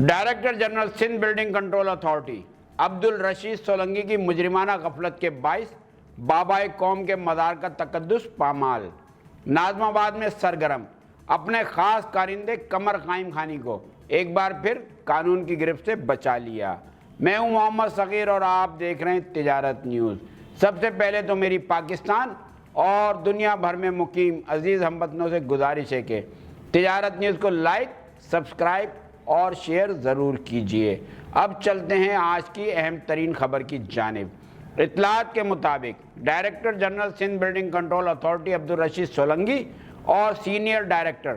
Director general Sindh building control authority Abdul Rashid Solangi کی مجرمانہ غفلت کے باعث بابائے قوم کے مزار کا تقدس پامال۔ ناظم آباد میں سرگرم اپنے خاص کارندے قمر قائم خانی کو ایک بار پھر قانون کی گرفت سے بچا لیا۔ میں ہوں محمد صغیر اور آپ دیکھ رہے ہیں تجارت نیوز۔ سب سے پہلے تو میری پاکستان اور دنیا بھر میں مقیم عزیز ہم وطنوں سے گزارش ہے کہ تجارت نیوز کو لائک، سبسکرائب اور شیئر ضرور کیجئے۔ اب چلتے ہیں آج کی اہم ترین خبر کی جانب۔ اطلاعات کے مطابق director general Sindh building control authority Abdul Rashid Solangi اور سینئر ڈائریکٹر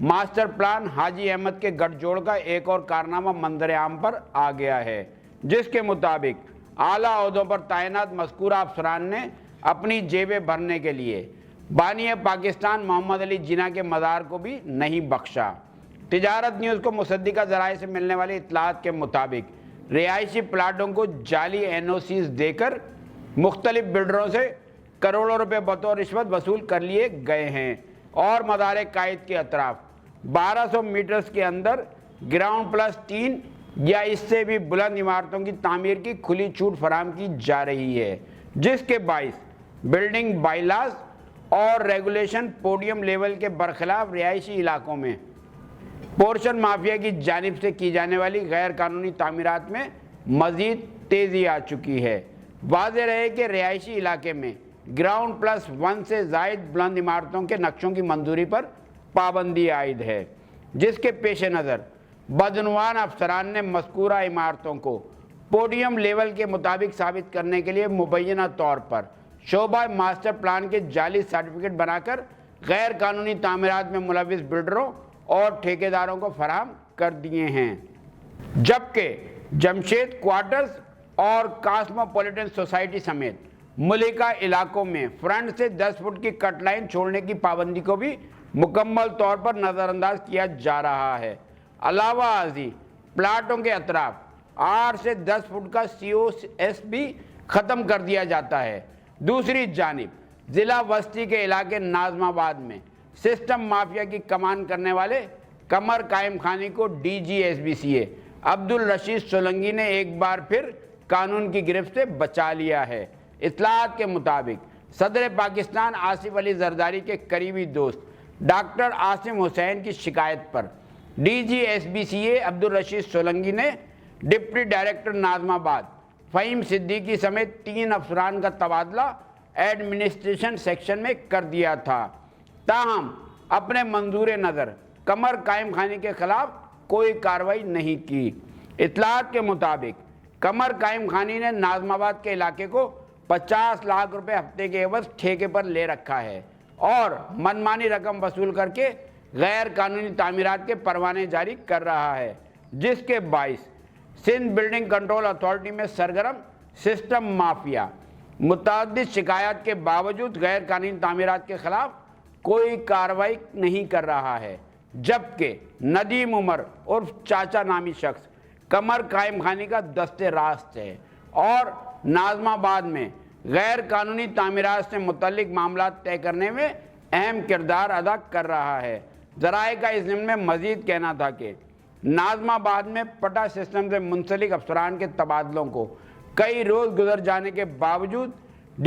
ماسٹر پلان حاجی احمد کے گٹھ جوڑ کا ایک اور کارنامہ منظر عام پر آ گیا ہے، جس کے مطابق اعلیٰ عہدوں پر تعینات مذکورہ افسران نے اپنی جیبیں بھرنے کے لیے بانی پاکستان محمد علی جناح کے مزار کو بھی نہیں بخشا۔ تجارت نیوز کو مصدقہ ذرائع سے ملنے والی اطلاعات کے مطابق رہائشی پلاٹوں کو جعلی NOCs دے کر مختلف بلڈروں سے کروڑوں روپے بطور رشوت وصول کر لیے گئے ہیں اور مزار قائد کے اطراف 1200 میٹرز کے اندر گراؤنڈ پلس 3 یا اس سے بھی بلند عمارتوں کی تعمیر کی کھلی چھوٹ فراہم کی جا رہی ہے، جس کے باعث بلڈنگ بائی لاز اور ریگولیشن پوڈیم لیول کے برخلاف رہائشی علاقوں میں پورشن مافیا کی جانب سے کی جانے والی غیر قانونی تعمیرات میں مزید تیزی آ چکی ہے۔ واضح رہے کہ رہائشی علاقے میں گراؤنڈ پلس 1 سے زائد بلند عمارتوں کے نقشوں کی منظوری پر پابندی عائد ہے، جس کے پیش نظر بدعنوان افسران نے مذکورہ عمارتوں کو پوڈیم لیول کے مطابق ثابت کرنے کے لیے مبینہ طور پر شعبہ ماسٹر پلان کے جعلی سرٹیفکیٹ بنا کر غیر قانونی تعمیرات میں ملوث بلڈروں اور ٹھیکیداروں کو فراہم کر دیے ہیں، جبکہ جمشید کوارٹرز اور کاسموپولیٹن سوسائٹی سمیت ملکہ علاقوں میں فرنٹ سے 10 فٹ کی کٹ لائن چھوڑنے کی پابندی کو بھی مکمل طور پر نظر انداز کیا جا رہا ہے۔ علاوہ ازیں پلاٹوں کے اطراف 8 سے 10 فٹ کا COS بھی ختم کر دیا جاتا ہے۔ دوسری جانب ضلع وسطی کے علاقے ناظم آباد میں سسٹم مافیا کی کمان کرنے والے قمر قائم خانی کو DG SBCA عبدالرشید سولنگی نے ایک بار پھر قانون کی گرفت سے بچا لیا ہے۔ اطلاعات کے مطابق صدر پاکستان آصف علی زرداری کے قریبی دوست ڈاکٹر عاصم حسین کی شکایت پر DG SBCA عبدالرشید سولنگی نے ڈپٹی ڈائریکٹر ناظم آباد فہیم صدیقی سمیت 3 افسران کا تبادلہ ایڈمنسٹریشن سیکشن میں کر دیا تھا، تاہم اپنے منظور نظر قمر قائم خانی کے خلاف کوئی کارروائی نہیں کی۔ اطلاعات کے مطابق قمر قائم خانی نے ناظم آباد کے علاقے کو 50 لاکھ روپے ہفتے کے عوض ٹھیکے پر لے رکھا ہے اور منمانی رقم وصول کر کے غیر قانونی تعمیرات کے پروانے جاری کر رہا ہے، جس کے باعث سندھ بلڈنگ کنٹرول اتھارٹی میں سرگرم سسٹم مافیا متعدد شکایات کے باوجود غیر قانونی تعمیرات کے خلاف کوئی کارروائی نہیں کر رہا ہے، جبکہ ندیم عمر عرف چاچا نامی شخص قمر قائم خانی کا دست راست ہے اور ناظم آباد میں غیر قانونی تعمیرات سے متعلق معاملات طے کرنے میں اہم کردار ادا کر رہا ہے۔ ذرائع کا اس ضمن میں مزید کہنا تھا کہ ناظم آباد میں پٹا سسٹم سے منسلک افسران کے تبادلوں کو کئی روز گزر جانے کے باوجود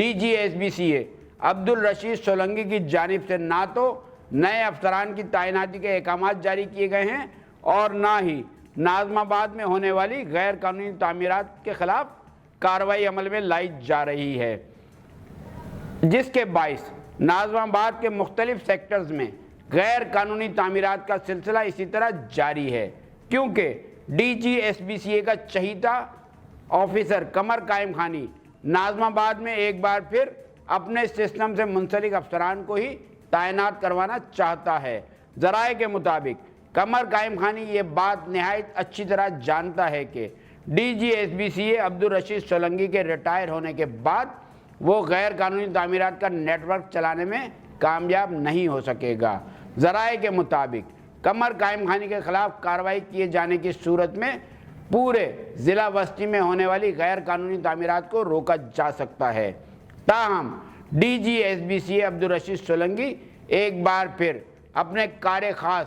DG SBCA عبدالرشید سولنگی کی جانب سے نہ تو نئے افسران کی تعیناتی کے احکامات جاری کیے گئے ہیں اور نہ ہی ناظم آباد میں ہونے والی غیر قانونی تعمیرات کے خلاف کارروائی عمل میں لائی جا رہی ہے، جس کے باعث ناظم آباد کے مختلف سیکٹرز میں غیر قانونی تعمیرات کا سلسلہ اسی طرح جاری ہے، کیونکہ DG SBCA کا چہیتا آفیسر قمر قائم خانی ناظم آباد میں ایک بار پھر اپنے سسٹم سے منسلک افسران کو ہی تعینات کروانا چاہتا ہے۔ ذرائع کے مطابق قمر قائم خانی یہ بات نہایت اچھی طرح جانتا ہے کہ DG SBCA عبدالرشید سولنگی کے ریٹائر ہونے کے بعد وہ غیر قانونی تعمیرات کا نیٹ ورک چلانے میں کامیاب نہیں ہو سکے گا۔ ذرائع کے مطابق قمر قائم خانی کے خلاف کارروائی کیے جانے کی صورت میں پورے ضلع وسطی میں ہونے والی غیر قانونی تعمیرات کو روکا جا سکتا ہے، تاہم DG SBCA عبدالرشید سولنگی ایک بار پھر اپنے کار خاص